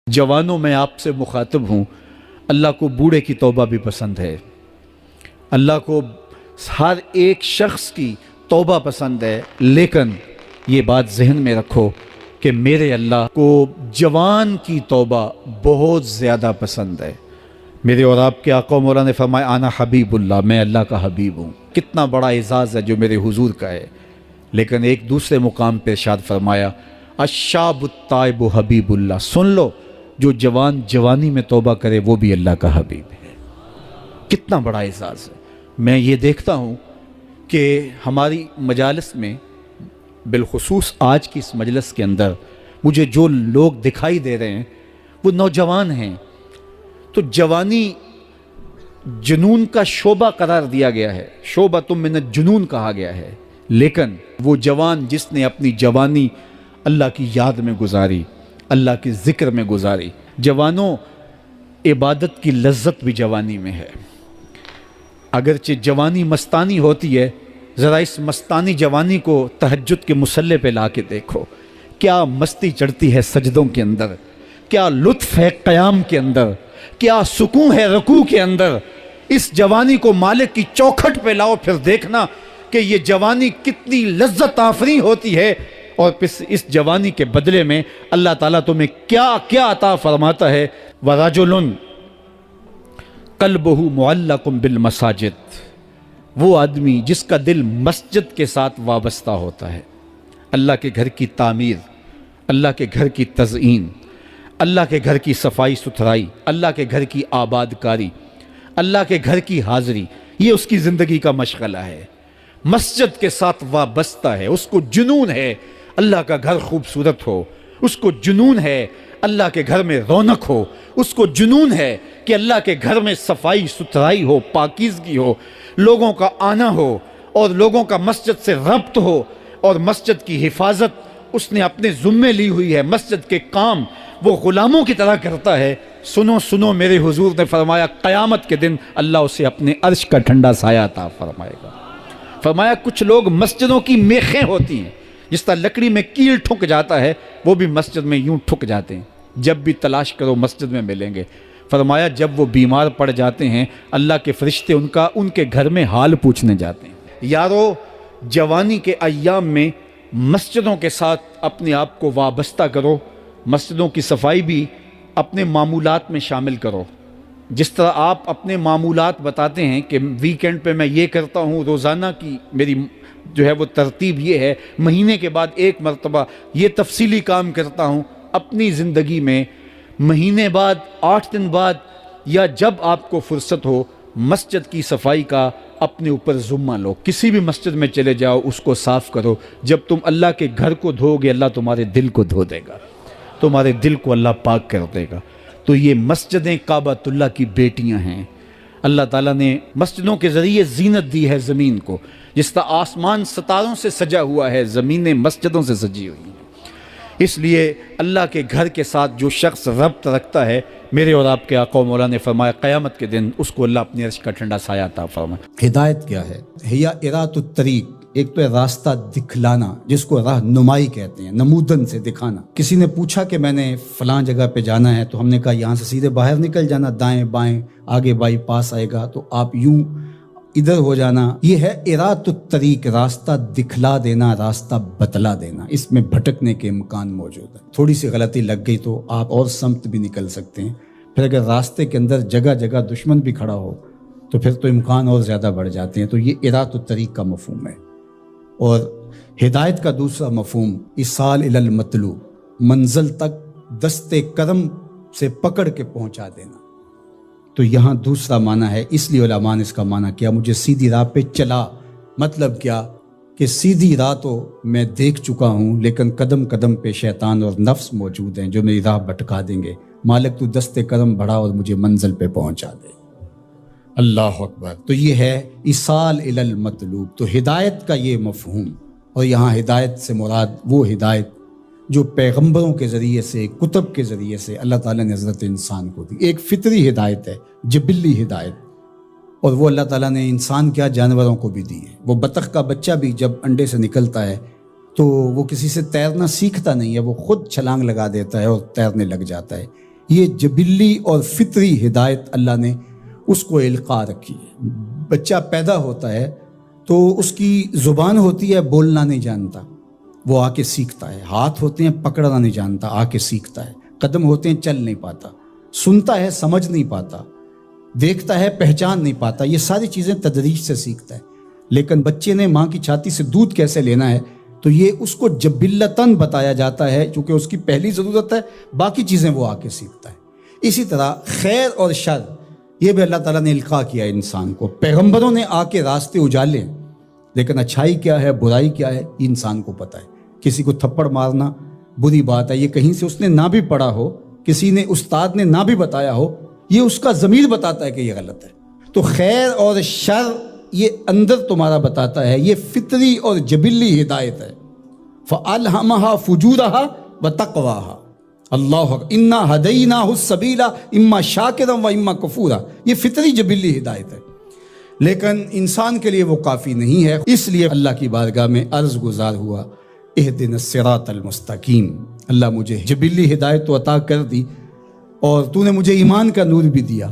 جوانوں میں آپ سے مخاطب ہوں، اللہ کو بوڑھے کی توبہ بھی پسند ہے، اللہ کو ہر ایک شخص کی توبہ پسند ہے، لیکن یہ بات ذہن میں رکھو کہ میرے اللہ کو جوان کی توبہ بہت زیادہ پسند ہے۔ میرے اور آپ کے آقا مولا نے فرمایا آنا حبیب اللہ، میں اللہ کا حبیب ہوں۔ کتنا بڑا اعزاز ہے جو میرے حضور کا ہے، لیکن ایک دوسرے مقام پہ ارشاد فرمایا الشاب التائب حبیب اللہ، سن لو جو جوان جوانی میں توبہ کرے وہ بھی اللہ کا حبیب ہے۔ کتنا بڑا اعزاز ہے۔ میں یہ دیکھتا ہوں کہ ہماری مجالس میں، بالخصوص آج کی اس مجلس کے اندر، مجھے جو لوگ دکھائی دے رہے ہیں وہ نوجوان ہیں۔ تو جوانی جنون کا شعبہ قرار دیا گیا ہے، شعبۃ من الجنون کہا گیا ہے، لیکن وہ جوان جس نے اپنی جوانی اللہ کی یاد میں گزاری، اللہ کے ذکر میں گزاری۔ جوانوں، عبادت کی لذت بھی جوانی میں ہے۔ اگرچہ جوانی مستانی ہوتی ہے، ذرا اس مستانی جوانی کو تہجد کے مصلے پہ لا کے دیکھو، کیا مستی چڑھتی ہے سجدوں کے اندر، کیا لطف ہے قیام کے اندر، کیا سکون ہے رکوع کے اندر۔ اس جوانی کو مالک کی چوکھٹ پہ لاؤ، پھر دیکھنا کہ یہ جوانی کتنی لذت آفریں ہوتی ہے، اور پھر اس جوانی کے بدلے میں اللہ تعالیٰ تمہیں کیا کیا عطا فرماتا ہے۔ وَرَجُلٌ قَلْبُهُ مُعَلَّقٌ بِالْمَسَاجِدِ، وہ آدمی جس کا دل مسجد کے ساتھ وابستہ ہوتا ہے، اللہ کے گھر کی تعمیر، اللہ کے گھر کی تزئین، اللہ کے گھر کی صفائی ستھرائی، اللہ کے گھر کی آباد کاری، اللہ کے گھر کی حاضری، یہ اس کی زندگی کا مشغلہ ہے۔ مسجد کے ساتھ وابستہ ہے، اس کو جنون ہے اللہ کا گھر خوبصورت ہو، اس کو جنون ہے اللہ کے گھر میں رونق ہو، اس کو جنون ہے کہ اللہ کے گھر میں صفائی ستھرائی ہو، پاکیزگی ہو، لوگوں کا آنا ہو، اور لوگوں کا مسجد سے ربط ہو، اور مسجد کی حفاظت اس نے اپنے ذمے لی ہوئی ہے، مسجد کے کام وہ غلاموں کی طرح کرتا ہے۔ سنو سنو، میرے حضور نے فرمایا قیامت کے دن اللہ اسے اپنے عرش کا ٹھنڈا سایہ عطا فرمائے گا۔ فرمایا کچھ لوگ مسجدوں کی میخیں ہوتی ہیں، جس طرح لکڑی میں کیل ٹھک جاتا ہے، وہ بھی مسجد میں یوں ٹھک جاتے ہیں، جب بھی تلاش کرو مسجد میں ملیں گے۔ فرمایا جب وہ بیمار پڑ جاتے ہیں، اللہ کے فرشتے ان کے گھر میں حال پوچھنے جاتے ہیں۔ یارو، جوانی کے ایام میں مسجدوں کے ساتھ اپنے آپ کو وابستہ کرو، مسجدوں کی صفائی بھی اپنے معمولات میں شامل کرو۔ جس طرح آپ اپنے معمولات بتاتے ہیں کہ ویکینڈ پہ میں یہ کرتا ہوں، روزانہ کی میری جو ہے وہ ترتیب یہ ہے، مہینے کے بعد ایک مرتبہ یہ تفصیلی کام کرتا ہوں، اپنی زندگی میں مہینے بعد، 8 دن بعد، یا جب آپ کو فرصت ہو، مسجد کی صفائی کا اپنے اوپر ذمہ لو۔ کسی بھی مسجد میں چلے جاؤ، اس کو صاف کرو۔ جب تم اللہ کے گھر کو دھو گے، اللہ تمہارے دل کو دھو دے گا، تمہارے دل کو اللہ پاک کر دے گا۔ تو یہ مسجدیں کعبۃ اللہ کی بیٹیاں ہیں۔ اللہ تعالیٰ نے مسجدوں کے ذریعے زینت دی ہے زمین کو، جس طرح آسمان ستاروں سے سجا ہوا ہے، زمینیں مسجدوں سے سجی ہوئی ہیں۔ اس لیے اللہ کے گھر کے ساتھ جو شخص ربط رکھتا ہے، میرے اور آپ کے آقا و مولا نے فرمایا قیامت کے دن اس کو اللہ اپنے عرش کا ٹھنڈا سایہ عطا فرمائے۔ ہدایت کیا ہے؟ ہیا ارات الطریق، ایک تو ہے راستہ دکھلانا، جس کو راہ نمائی کہتے ہیں، نمودن سے دکھانا۔ کسی نے پوچھا کہ میں نے فلاں جگہ پہ جانا ہے، تو ہم نے کہا یہاں سے سیدھے باہر نکل جانا، دائیں بائیں آگے بائی پاس آئے گا، تو آپ یوں ادھر ہو جانا۔ یہ ہے ارات الطریق، راستہ دکھلا دینا، راستہ بتلا دینا۔ اس میں بھٹکنے کے امکان موجود ہے، تھوڑی سی غلطی لگ گئی تو آپ اور سمت بھی نکل سکتے ہیں۔ پھر اگر راستے کے اندر جگہ جگہ دشمن بھی کھڑا ہو تو پھر تو امکان اور زیادہ بڑھ جاتے ہیں۔ تو یہ ارات الطریق کا مفہوم ہے۔ اور ہدایت کا دوسرا مفہوم ایصال الی المطلوب، منزل تک دست کرم سے پکڑ کے پہنچا دینا۔ تو یہاں دوسرا معنی ہے، اس لیے علماء نے اس کا معنی کیا مجھے سیدھی راہ پہ چلا۔ مطلب کیا کہ سیدھی راہ تو میں دیکھ چکا ہوں، لیکن قدم قدم پہ شیطان اور نفس موجود ہیں جو میری راہ بھٹکا دیں گے۔ مالک تو دست کرم بڑھا اور مجھے منزل پہ پہنچا دے۔ اللہ اکبر۔ تو یہ ہے ایصال الی المطلوب، تو ہدایت کا یہ مفہوم۔ اور یہاں ہدایت سے مراد وہ ہدایت جو پیغمبروں کے ذریعے سے، کتب کے ذریعے سے اللہ تعالیٰ نے حضرت انسان کو دی۔ ایک فطری ہدایت ہے، جبلی ہدایت، اور وہ اللہ تعالیٰ نے انسان کیا جانوروں کو بھی دی ہے۔ وہ بطخ کا بچہ بھی جب انڈے سے نکلتا ہے تو وہ کسی سے تیرنا سیکھتا نہیں ہے، وہ خود چھلانگ لگا دیتا ہے اور تیرنے لگ جاتا ہے۔ یہ جبلی اور فطری ہدایت اللہ نے اس کو القاء رکھی ہے۔ بچہ پیدا ہوتا ہے تو اس کی زبان ہوتی ہے، بولنا نہیں جانتا، وہ آ کے سیکھتا ہے۔ ہاتھ ہوتے ہیں، پکڑنا نہیں جانتا، آ کے سیکھتا ہے۔ قدم ہوتے ہیں، چل نہیں پاتا، سنتا ہے، سمجھ نہیں پاتا، دیکھتا ہے، پہچان نہیں پاتا۔ یہ ساری چیزیں تدریج سے سیکھتا ہے۔ لیکن بچے نے ماں کی چھاتی سے دودھ کیسے لینا ہے تو یہ اس کو جبلتاً بتایا جاتا ہے، چونکہ اس کی پہلی ضرورت ہے، باقی چیزیں وہ آ کے سیکھتا ہے۔ اسی طرح خیر اور شر یہ بھی اللہ تعالیٰ نے القاء کیا ہے انسان کو۔ پیغمبروں نے آ کے راستے اجالے، لیکن اچھائی کیا ہے، برائی کیا ہے، یہ انسان کو پتہ ہے۔ کسی کو تھپڑ مارنا بری بات ہے، یہ کہیں سے اس نے نہ بھی پڑھا ہو، کسی نے استاد نے نہ بھی بتایا ہو، یہ اس کا ضمیر بتاتا ہے کہ یہ غلط ہے۔ تو خیر اور شر یہ اندر تمہارا بتاتا ہے، یہ فطری اور جبلی ہدایت ہے۔ فَأَلْهَمَهَا فُجُورَهَا وَتَقْوَاهَا اللہ انا ہدیناہ السبیل اما شاکرا و اما کفورا، یہ فطری جبلی ہدایت ہے، لیکن انسان کے لیے وہ کافی نہیں ہے۔ اس لیے اللہ کی بارگاہ میں عرض گزار ہوا، اہدنا الصراط المستقیم، اللہ مجھے جبلی ہدایت تو عطا کر دی اور تو نے مجھے ایمان کا نور بھی دیا،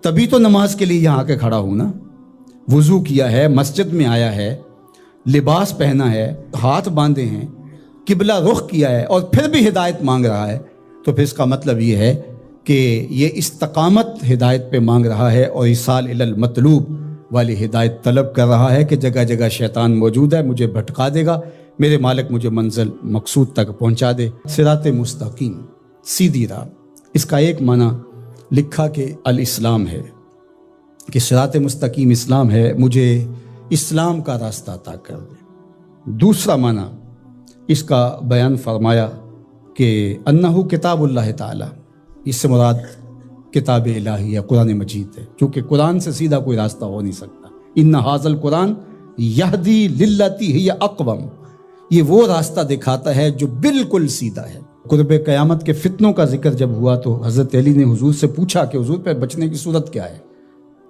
تبھی تو نماز کے لیے یہاں آ کے کھڑا ہوں نا۔ وضو کیا ہے، مسجد میں آیا ہے، لباس پہنا ہے، ہاتھ باندھے ہیں، قبلہ رخ کیا ہے، اور پھر بھی ہدایت مانگ رہا ہے، تو پھر اس کا مطلب یہ ہے کہ یہ استقامت ہدایت پہ مانگ رہا ہے اور ایصال الی المطلوب والی ہدایت طلب کر رہا ہے کہ جگہ جگہ شیطان موجود ہے، مجھے بھٹکا دے گا، میرے مالک مجھے منزل مقصود تک پہنچا دے۔ صراط مستقیم، سیدھی راہ، اس کا ایک معنی لکھا کہ الاسلام ہے، کہ صراط مستقیم اسلام ہے، مجھے اسلام کا راستہ عطا کر دے۔ دوسرا معنی اس کا بیان فرمایا کہ انہو کتاب اللہ تعالی، اس سے مراد کتاب الہی ہے، قرآن مجید ہے، چونکہ قرآن سے سیدھا کوئی راستہ ہو نہیں سکتا۔ ان ھذا القرآن یہدی للتی ہی اقوم، یہ وہ راستہ دکھاتا ہے جو بالکل سیدھا ہے۔ قرب قیامت کے فتنوں کا ذکر جب ہوا تو حضرت علی نے حضور سے پوچھا کہ حضور پہ بچنے کی صورت کیا ہے،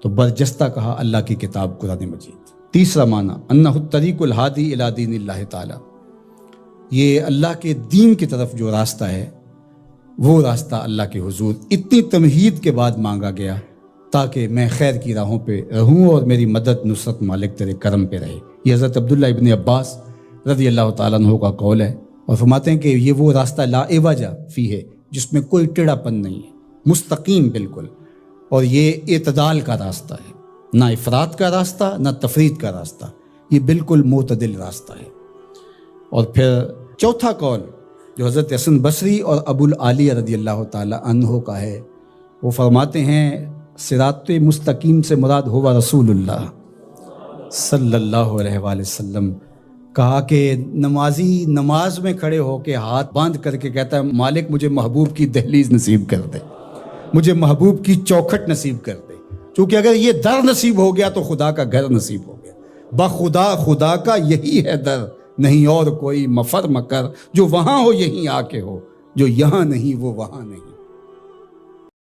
تو برجستہ کہا اللہ کی کتاب قرآن مجید۔ تیسرا معنی انہ الطریق الہادی الی دین اللہ تعالی، یہ اللہ کے دین کی طرف جو راستہ ہے وہ راستہ اللہ کے حضور اتنی تمہید کے بعد مانگا گیا تاکہ میں خیر کی راہوں پہ رہوں اور میری مدد نصرت مالک تیرے کرم پہ رہے۔ یہ حضرت عبداللہ ابن عباس رضی اللہ تعالیٰ عنہ کا قول ہے، اور فرماتے ہیں کہ یہ وہ راستہ لا عوج فیہ، جس میں کوئی ٹیڑھا پن نہیں ہے، مستقیم بالکل، اور یہ اعتدال کا راستہ ہے، نہ افراط کا راستہ نہ تفرید کا راستہ، یہ بالکل معتدل راستہ ہے۔ اور پھر چوتھا قول جو حضرت حسن بصری اور ابو العالیہ رضی اللہ تعالی عنہ کا ہے، وہ فرماتے ہیں صراط مستقیم سے مراد ہوا رسول اللہ صلی اللہ علیہ وآلہ وسلم۔ کہا کہ نمازی نماز میں کھڑے ہو کے ہاتھ باندھ کر کے کہتا ہے مالک مجھے محبوب کی دہلیز نصیب کر دے، مجھے محبوب کی چوکھٹ نصیب کر دے، چونکہ اگر یہ در نصیب ہو گیا تو خدا کا گھر نصیب ہو گیا۔ بخدا خدا کا یہی ہے در، نہیں اور کوئی مفر مکر، جو وہاں ہو یہیں آ کے ہو، جو یہاں نہیں وہ وہاں نہیں۔